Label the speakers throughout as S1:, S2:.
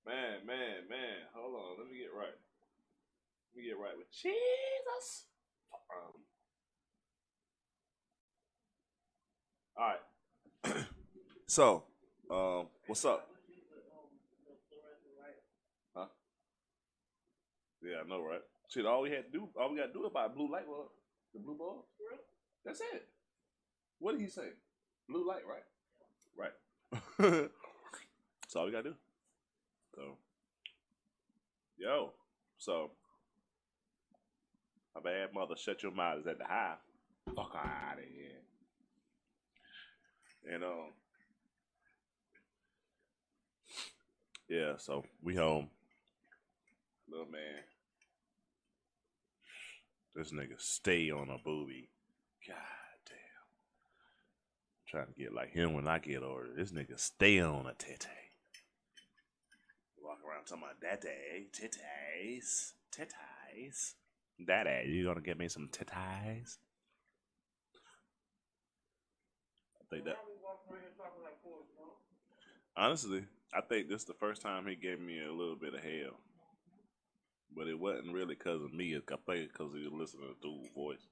S1: Man. Hold on. Let me get right. Let me get right with Jesus. All right. So, what's up? Huh? Yeah, I know, right? Shit, all we had to do, all we got to do is buy a blue light bulb. The blue bulb. That's it. What did he say? Blue light, right? Right. That's all we gotta do. So, yo. So, my bad mother, shut your mouth is at the hive. Fuck out of here. And yeah. So we home, little man. This nigga stay on a booby. God damn. Trying to get like him when I get older. This nigga stay on a titty. Walk around talking about daddy, titties, titties. Daddy, you gonna get me some titties? I think that. Honestly, I think this is the first time he gave me a little bit of hell. But it wasn't really because of me. I think because he was listening to dude's voice.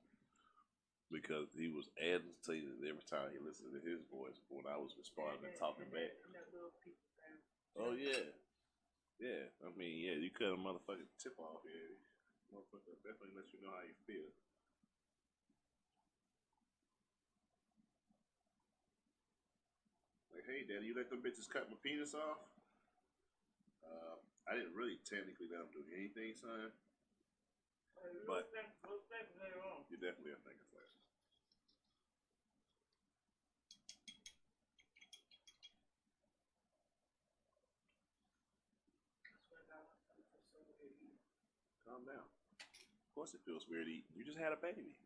S1: Because he was agitated every time he listened to his voice when I was responding and talking back. Oh yeah, yeah. I mean, yeah. You cut a motherfucking tip off here. Motherfucker definitely let you know how you feel. Like, hey, daddy, you let them bitches cut my penis off? I didn't really technically let them do anything, son. But you definitely a thinking flash. Calm down. Of course, it feels weird eating. You just had a baby.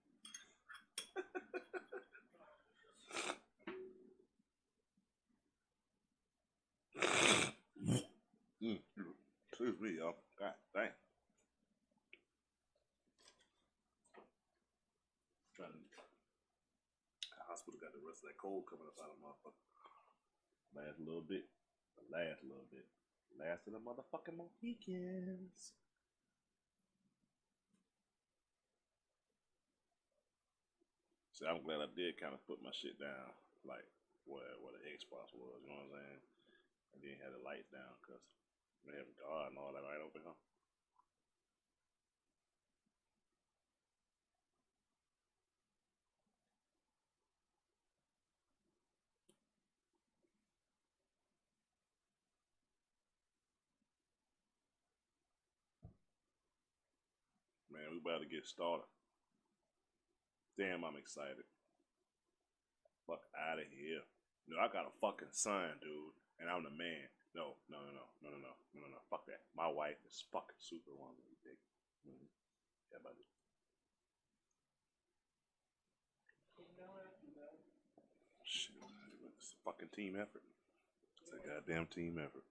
S1: Mm. Excuse me, y'all. God dang. Trying to, the hospital got the rest of that cold coming up out of motherfucker. Last a little bit. Last a little bit. Last of the motherfucking Mohicans. See, I'm glad I did kind of put my shit down, like where the Xbox was, you know what I'm saying? And then had the lights down, cause we have God and all that right over here. Man, we about to get started. Damn, I'm excited. Fuck out of here. No, I got a fucking son, dude, and I'm the man. No. Fuck that. My wife is fucking superwoman, you dig? Mm-hmm. Yeah, buddy. Shit, it's a fucking team effort. It's a goddamn team effort.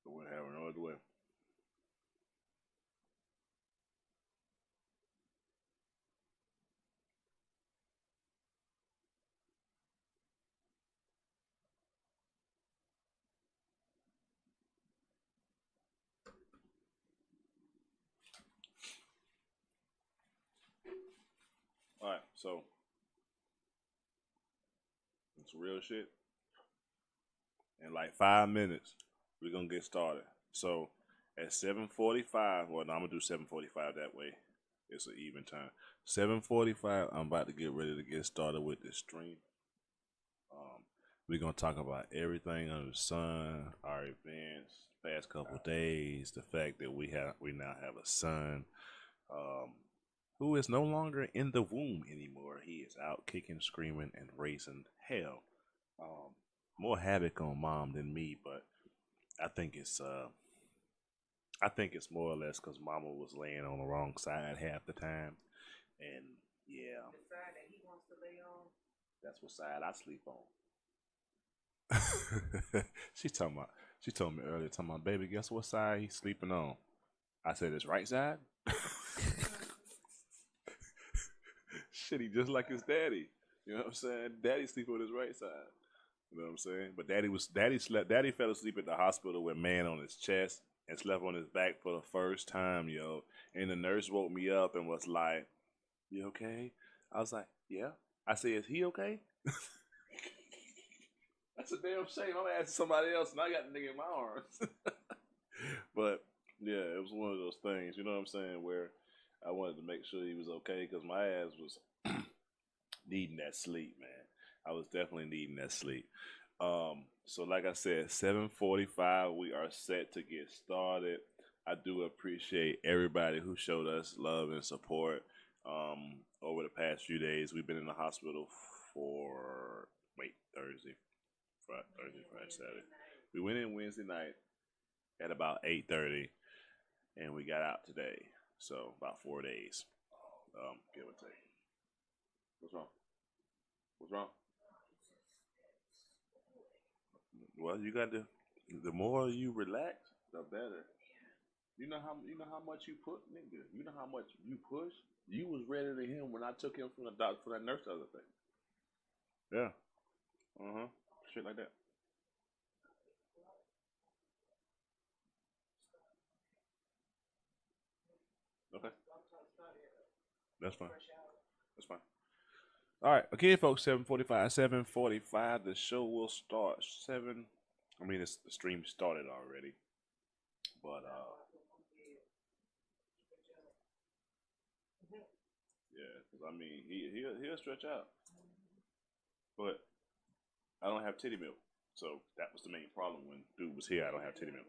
S1: But we're having no other way. All right, so it's real shit. In like 5 minutes, we're gonna get started. So at 7:45, well, no, I'm gonna do 7:45 that way. It's an even time. 7:45, I'm about to get ready to get started with this stream. We're gonna talk about everything under the sun, our events, past couple of days, the fact that we now have a son, um, who is no longer in the womb anymore. He is out kicking, screaming, and raising hell. Um, More havoc on mom than me, but I think it's uh I think it's more or less because mama was laying on the wrong side half the time, and yeah, that's what side I sleep on. she talking about. She told me earlier, talking about, baby, guess what side he's sleeping on? I said, his right side. Shit, he just like his daddy. You know what I'm saying? Daddy sleep on his right side. You know what I'm saying? But Daddy fell asleep at the hospital with man on his chest and slept on his back for the first time, yo. And the nurse woke me up and was like, "You okay?" I was like, "Yeah." I said, "Is he okay?" That's a damn shame. I'm asking somebody else and I got the nigga in my arms. But yeah, it was one of those things, you know what I'm saying, where I wanted to make sure he was okay because my ass was needing that sleep, man. I was definitely needing that sleep. So like I said, 7:45, we are set to get started. I do appreciate everybody who showed us love and support over the past few days. We've been in the hospital for Thursday, Friday, Saturday. We went in Wednesday night at about 8:30, and we got out today. So about 4 days, give or take. What's wrong? What's wrong? Well, you got to. The more you relax, the better. You know how much you put, nigga. You know how much you push. You was ready to him when I took him from the doctor for that nurse the other thing. Yeah. Uh huh. Shit like that. Okay. That's fine. That's fine. All right. Okay, folks. 7:45. 7:45. The show will start. Seven. I mean, the stream started already, but yeah. 'Cause I mean, he'll stretch out, but I don't have titty milk, so that was the main problem when dude was here. I don't have titty milk.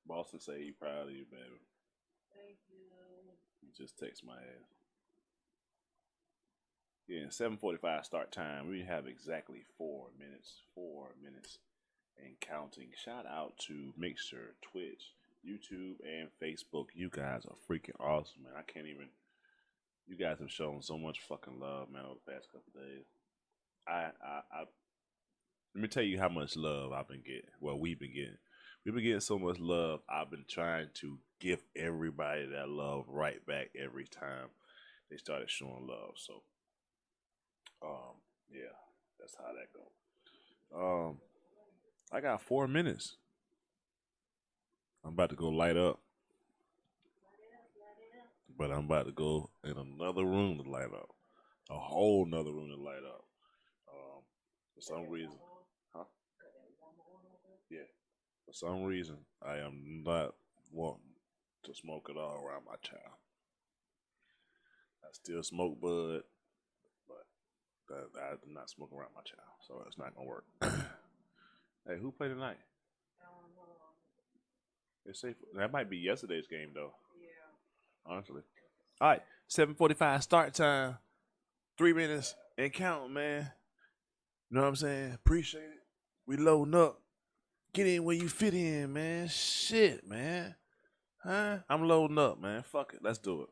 S1: Boston say he proud of you, baby. He just text my ass. Yeah, 7:45 start time. We have exactly 4 minutes. 4 minutes and counting. Shout out to Mixer, Twitch, YouTube, and Facebook. You guys are freaking awesome, man. I can't even. You guys have shown so much fucking love, man, over the past couple days. I let me tell you how much love I've been getting. Well, we've been getting. We've been getting so much love. I've been trying to give everybody that love right back every time they started showing love. So, yeah, that's how that go. I got 4 minutes. I'm about to go light up, but I'm about to go in another room to light up, a whole nother room to light up. For some reason, huh? Yeah. For some reason, I am not wanting to smoke at all around my child. I still smoke bud, but I do not smoke around my child, so it's not gonna work. Hey, who played tonight? It's safe. That might be yesterday's game though. Honestly. All right, 7:45 start time. 3 minutes and count, man. You know what I'm saying? Appreciate it. We loading up. Get in where you fit in, man. Shit, man. Huh? I'm loading up, man. Fuck it. Let's do it.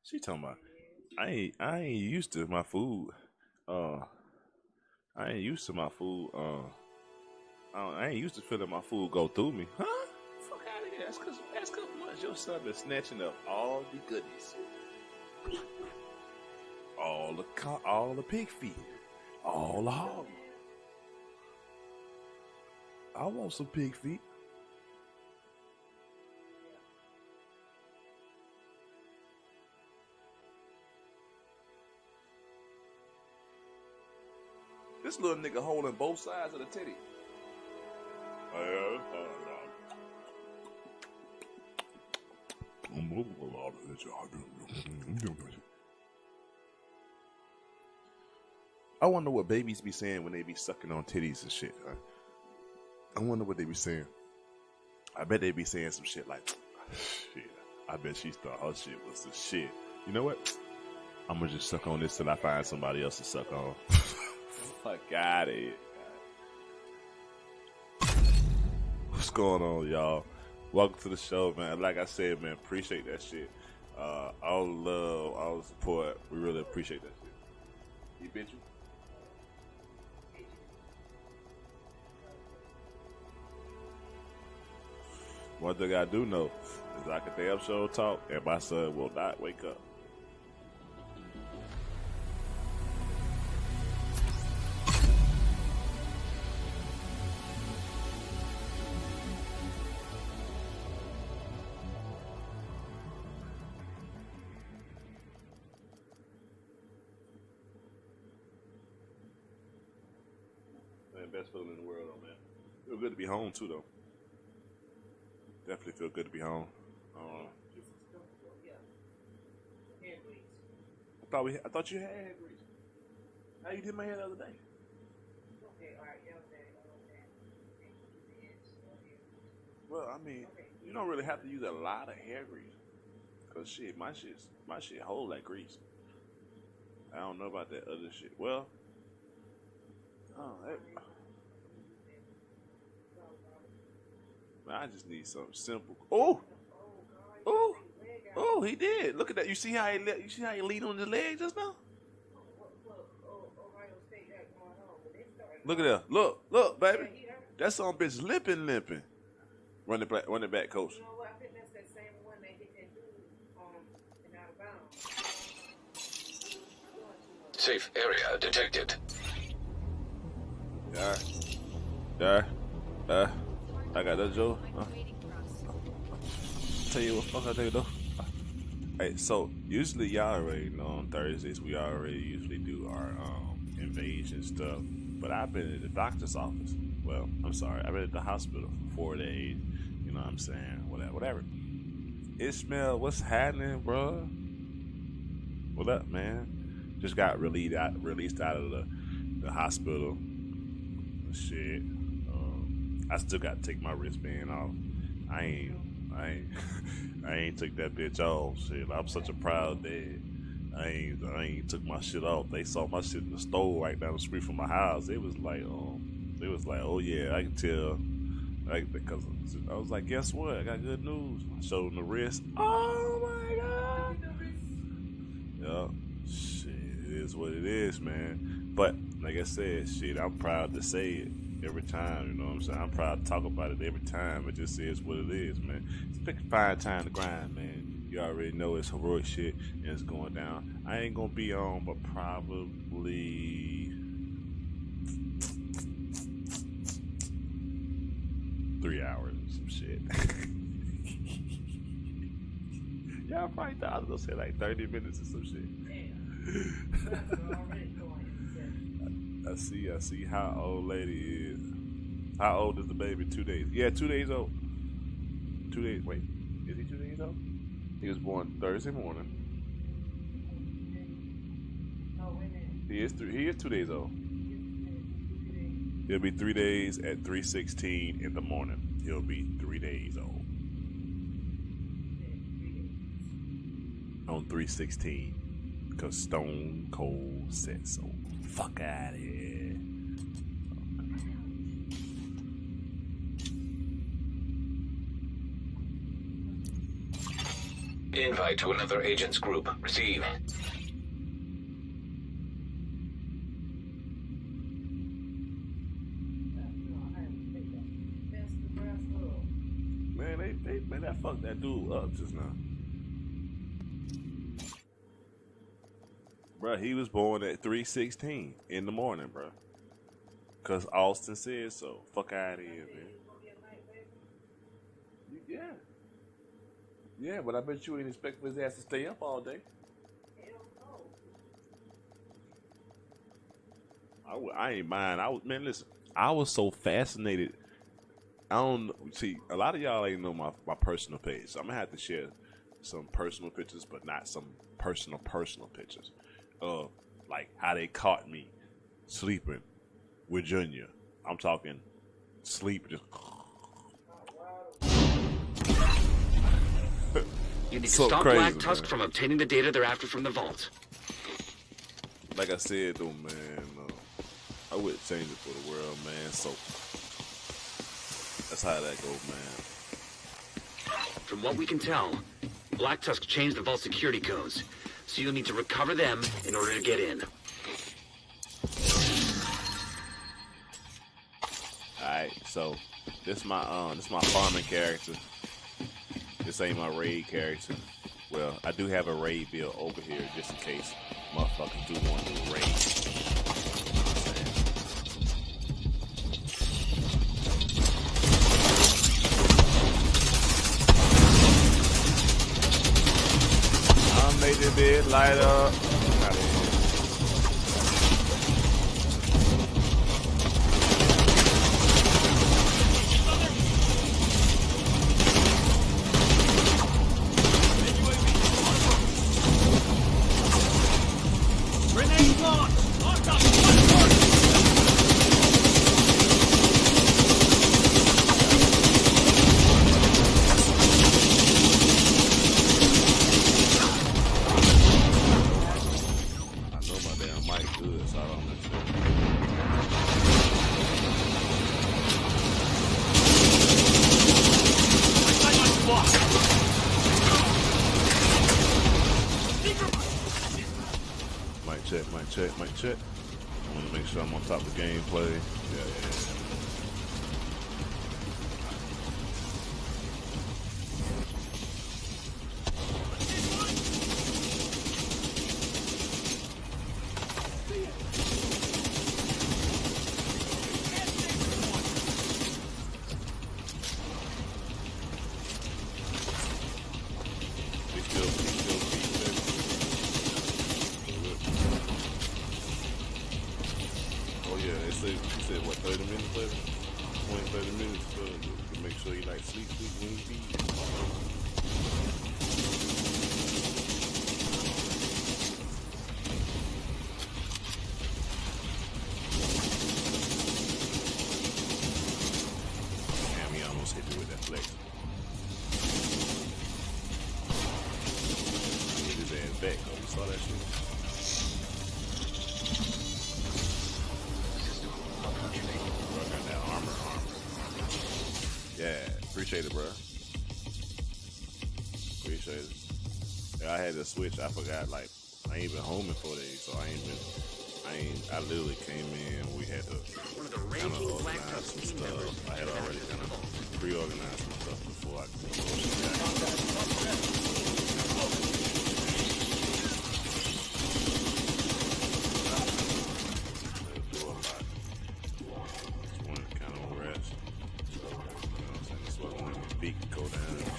S1: She talking about I ain't used to my food. Uh, I ain't used to my food. I ain't used to feeling my food go through me. Huh? Fuck out of here. That's cause much your son been snatching up all the goodies, all the pig feet, all the hog. I want some pig feet. This little nigga holding both sides of the titty. I wonder what babies be saying when they be sucking on titties and shit. I wonder what they be saying. I bet they be saying some shit like, shit, I bet she thought her shit was the shit. You know what? I'm gonna just suck on this till I find somebody else to suck on. Fuck out of here. What's going on, y'all? Welcome to the show, man. Like I said, man, appreciate that shit. All the love, all the support. We really appreciate that shit. He bit you? One thing I do know is I can damn sure talk and my son will not wake up. Man, best feeling in the world, though, man. Feel good to be home too, though. Definitely feel good to be home. I thought you had hair grease. How you did my hair the other day? Well, I mean, you don't really have to use a lot of hair grease, cause shit, my shit hold like grease. I don't know about that other shit. Well, I just need something simple. Oh, he did. Look at that. You see how he leaned on his leg just now? Look at that. Look, baby. That son bitch limping. Running back coach.
S2: Safe area detected.
S1: There. I got that, Joe. Tell you what, fuck I tell you though. Hey, so usually y'all already know on Thursdays we already usually do our invasion stuff. But I've been at the doctor's office. Well, I'm sorry, I've been at the hospital for 4 days. You know what I'm saying? Whatever. Ishmael, what's happening, bro? What up, man? Just got released out of the hospital. Shit. I still got to take my wristband off. I ain't took that bitch off. Shit, I'm such a proud dad. I ain't took my shit off. They saw my shit in the store right down the street from my house. It was like, oh yeah, I can tell. Because I was like, guess what? I got good news. I showed them the wrist. Oh my god. Yup. Shit, it is what it is, man. But like I said, shit, I'm proud to say it every time. You know what I'm saying? I'm proud to talk about it every time. It just is what it is, man. It's a fine time to grind, man. You already know it's heroic shit and it's going down. I ain't gonna be on, but probably 3 hours or some shit. Y'all probably thought I was gonna say like 30 minutes or some shit. I see how old lady is. How old is the baby? 2 days. Yeah, 2 days old. 2 days. Wait, is he 2 days old? He was born Thursday morning. He is 2 days old. He'll be 3 days at 3:16 in the morning. He'll be 3 days old. On 3:16. Because Stone Cold said so. Fuck out of here.
S2: Invite to another agent's group. Receive.
S1: Man, they that fucked that dude up just now. Bruh, he was born at 3:16 in the morning, bruh. Cause Austin said so. Fuck out of here, man. Yeah. Yeah, but I bet you ain't expect for his ass to stay up all day. I ain't mind. Man, listen. I was so fascinated. I don't see a lot of y'all ain't know my personal page, so I'm gonna have to share some personal pictures, but not some personal pictures of like how they caught me sleeping with Junior. I'm talking sleep just.
S3: You need to
S1: So
S3: stop
S1: crazy,
S3: Black Tusk
S1: man.
S3: from obtaining the data they're after from the vault.
S1: Like I said though, man, I wouldn't change it for the world, man. So that's how that goes, man.
S3: From what we can tell, Black Tusk changed the vault security codes, so you'll need to recover them in order to get in.
S1: Alright, so this my farming character. This ain't my raid character. Well, I do have a raid build over here just in case motherfuckers do want to do a raid. I made the bed light up. Mic check. I want to make sure I'm on top of the gameplay. Yeah. He said, what, 30 minutes later? 20, 30 minutes to make sure you like sleep when you feed. Damn, he almost hit me with that flex. Hit his ass back, though. You saw that shit? Yeah, appreciate it, bro. Appreciate it. Yeah, I had to switch. I forgot, like, I ain't been home in 4 days, so I literally came in. We had to kind of organize some stuff. I had already kind of pre-organized some stuff before I could do a lot. Just wanted to kind of rest. That's what I wanted my feet to go down and shit.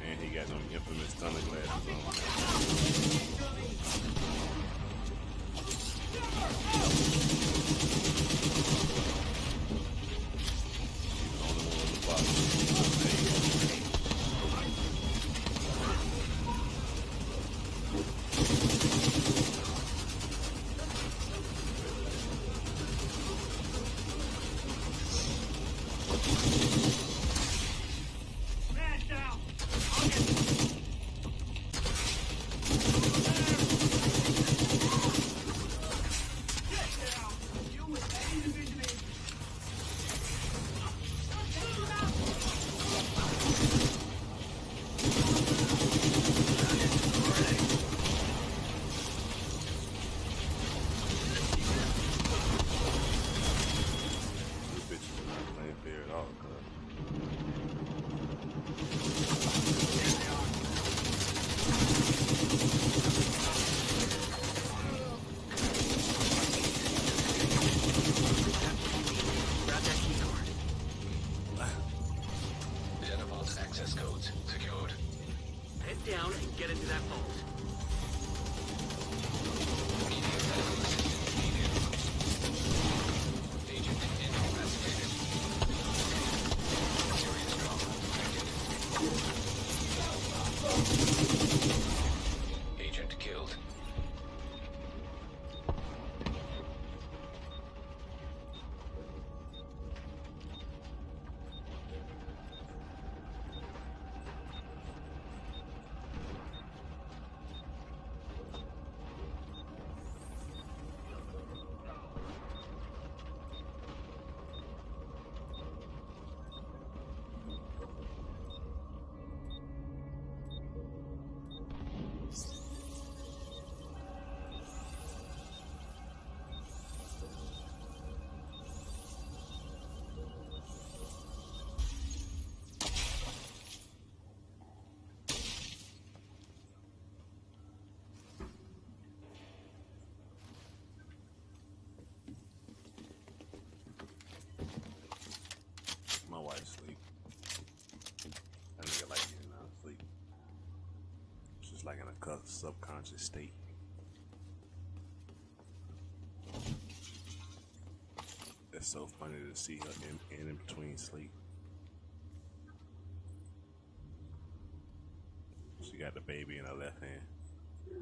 S1: And he got them infamous tunnel glasses on. in a subconscious state. It's so funny to see her in between sleep. She got the baby in her left hand,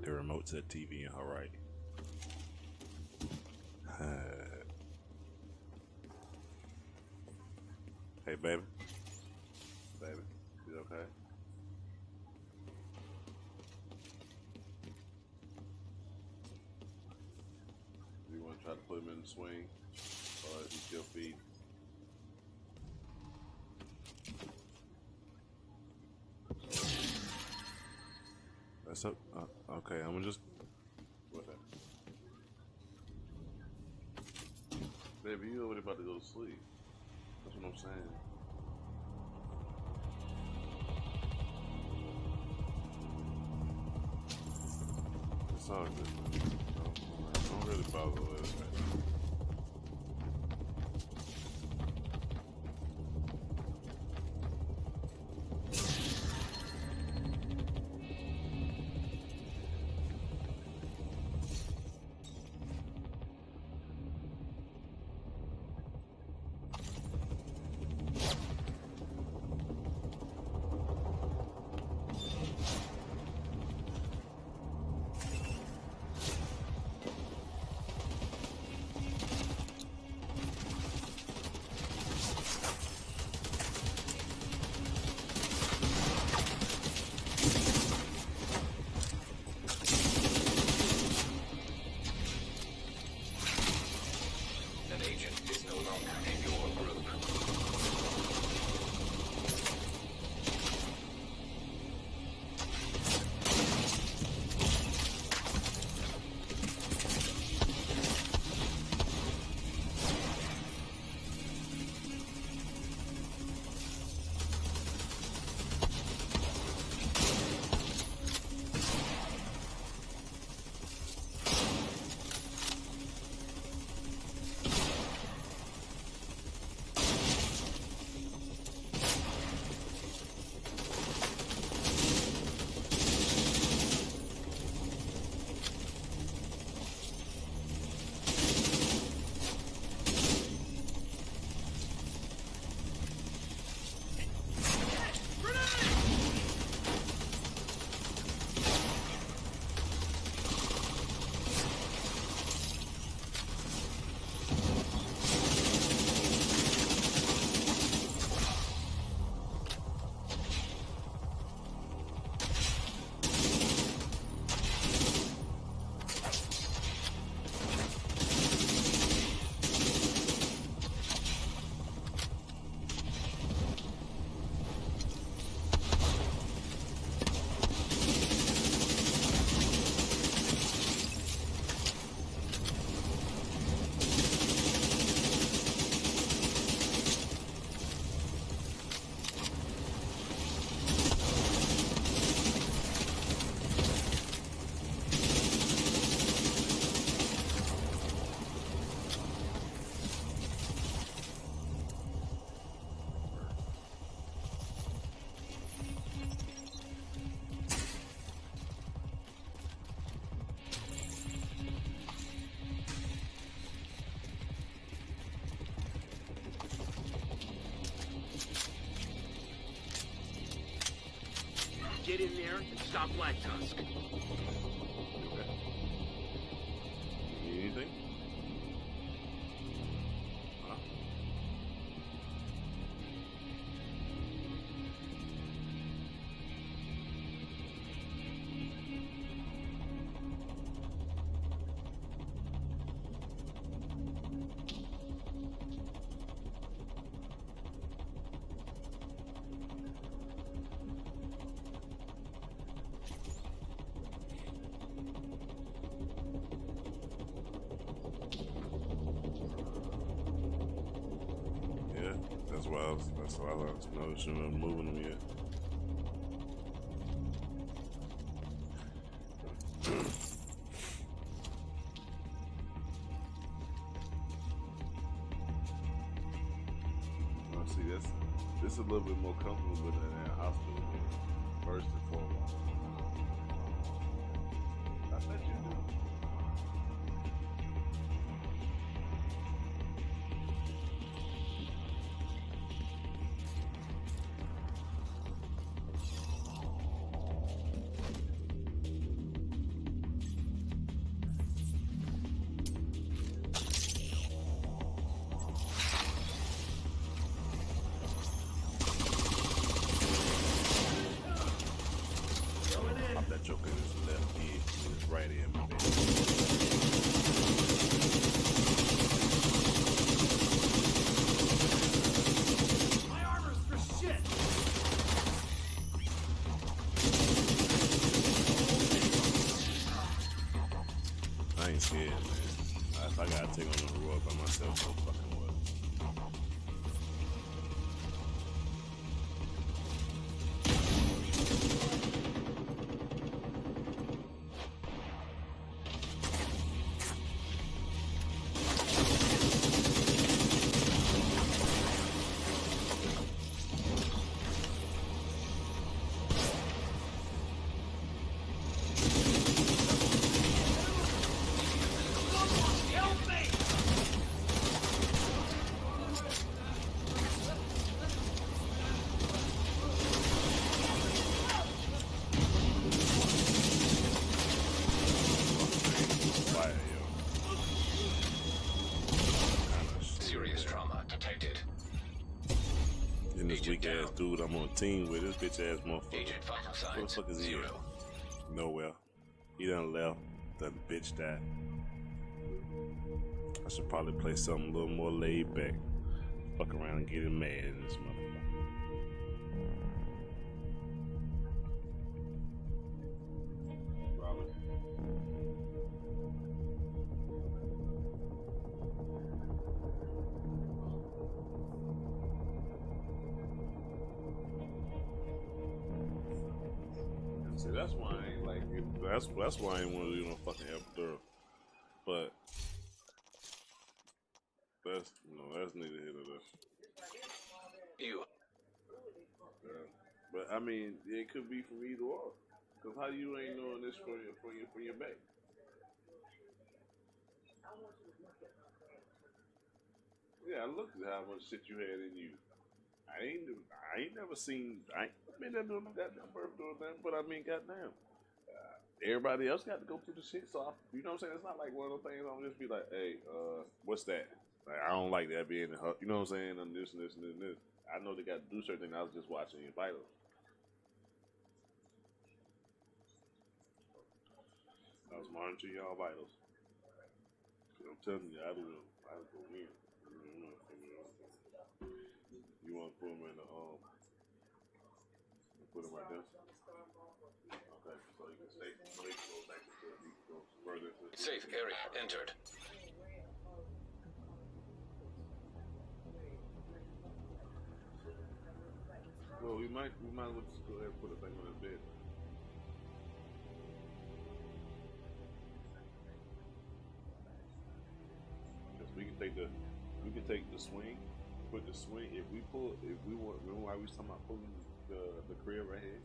S1: the remote to the TV in her right. Hey, baby. Baby, you okay? Do you want to try to put him in the swing? Or is he still feeding? That's up. Okay, I'm gonna just. What that? Baby, you already about to go to sleep. That's what I'm saying. It's all good. Don't really bother with it.
S3: Get in there and stop Black Tusk.
S1: Okay. Need anything? Huh? That's why I know she wasn't moving them yet. See, this is a little bit more comfortable than a hospital, first and foremost. If I gotta take on the road by myself, so fucking what?
S2: Serious trauma detected.
S1: And this weak ass dude I'm on a team with, this bitch ass motherfucker.
S2: Agent vital
S1: Where the
S2: signs
S1: fuck is he?
S2: 0.
S1: Nowhere. He done left. Done bitch that. I should probably play something a little more laid back. Fuck around and get him mad in this motherfucker. Robin. See, that's why I ain't like it. That's why I ain't want to do no fucking epidural. But that's that's neither here nor there.
S2: You.
S1: Yeah. But I mean, it could be from either or. Cause how you ain't knowing this for your back? Yeah, I looked at how much shit you had in you. I ain't never seen. I ain't been there doing no goddamn birth doing that. But I mean, goddamn. Everybody else got to go through the shit, so you know what I'm saying? It's not like one of those things I'm just be like, hey, what's that? Like, I don't like that being, you know what I'm saying? And this and this and this and this. I know they got to do certain things. I was just watching your vitals. I was monitoring y'all vitals. I'm telling you, I do go in. You want to put them in the put them right there. Okay, so you can stay. So you can go back into it. You can go further into it.
S2: Safe area entered.
S1: Well, we might as well just go ahead and put a thing on his bed. Because we can take the swing, put the swing. If we want, remember why we was talking about pulling the crib right here?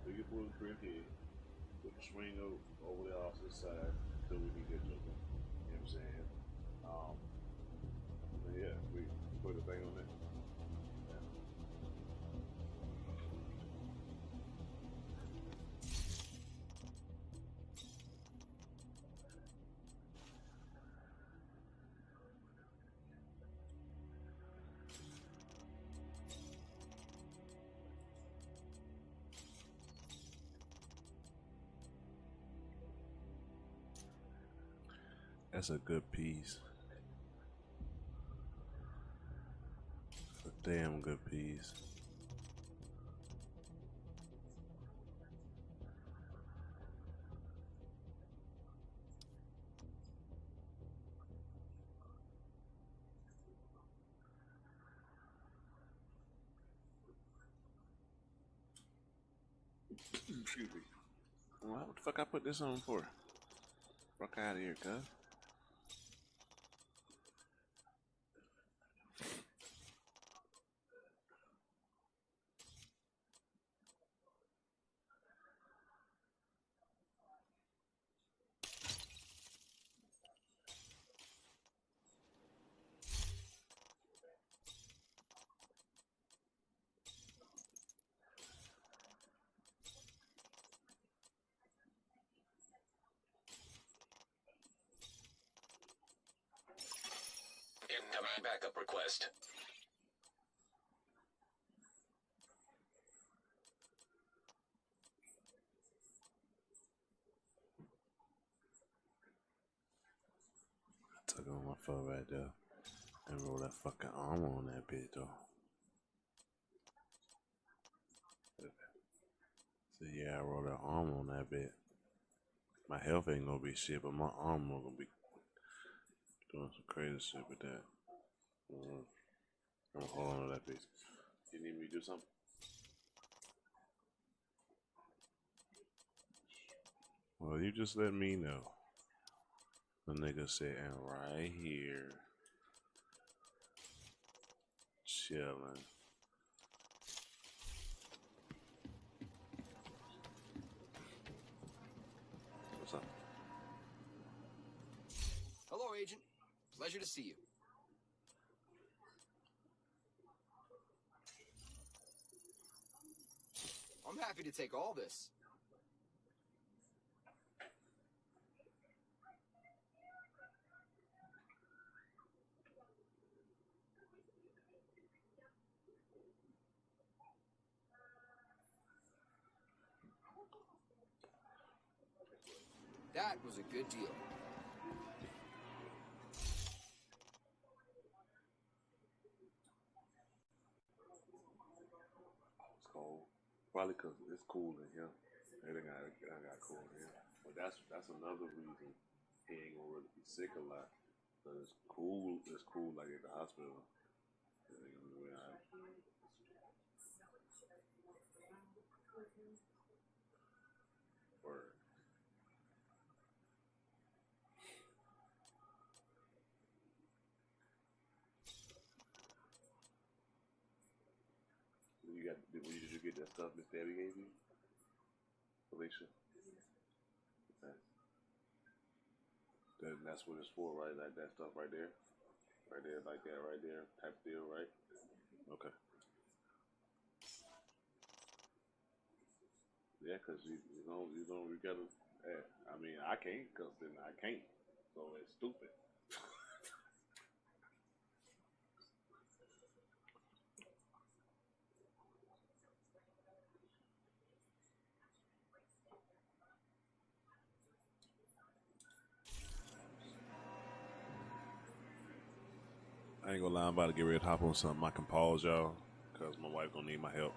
S1: We can pull the crib here, put the swing over there off the side until we can get to it. You know what I'm saying? Yeah, we put a thing on that. That's a good piece. A damn good piece. Excuse me. Well, what the fuck I put this on for? Fuck out of here, cuz.
S2: Incoming backup request.
S1: Took on my foot right there and roll that fucking arm on that bitch though. So yeah, I roll that arm on that bit. My health ain't gonna be shit, but my arm gonna be Doing some crazy shit with that. Hold on to that piece. You need me to do something? Well, you just let me know. The nigga sitting right here, chilling. What's up?
S4: Hello, Agent. Pleasure to see you. I'm happy to take all this. That was a good deal.
S1: It's cold. Probably because it's cool in here. Everything I got cool in here. But that's another reason he ain't gonna really be sick a lot. Cause it's cool. It's cool like at the hospital. It ain't gonna be alright. Word. Did you get that stuff Miss Debbie gave you? Alicia? Okay. That's what it's for, right? Like that stuff right there? Right there, like that right there type deal, right? Okay. Yeah, because you gotta, yeah, I mean, I can't, because then I can't. So it's stupid. I ain't gonna lie, I'm about to get ready to hop on something. I can pause y'all because my wife gonna need my help.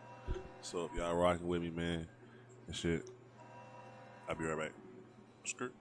S1: So if y'all rocking with me, man, and shit, I'll be right back. Skirt.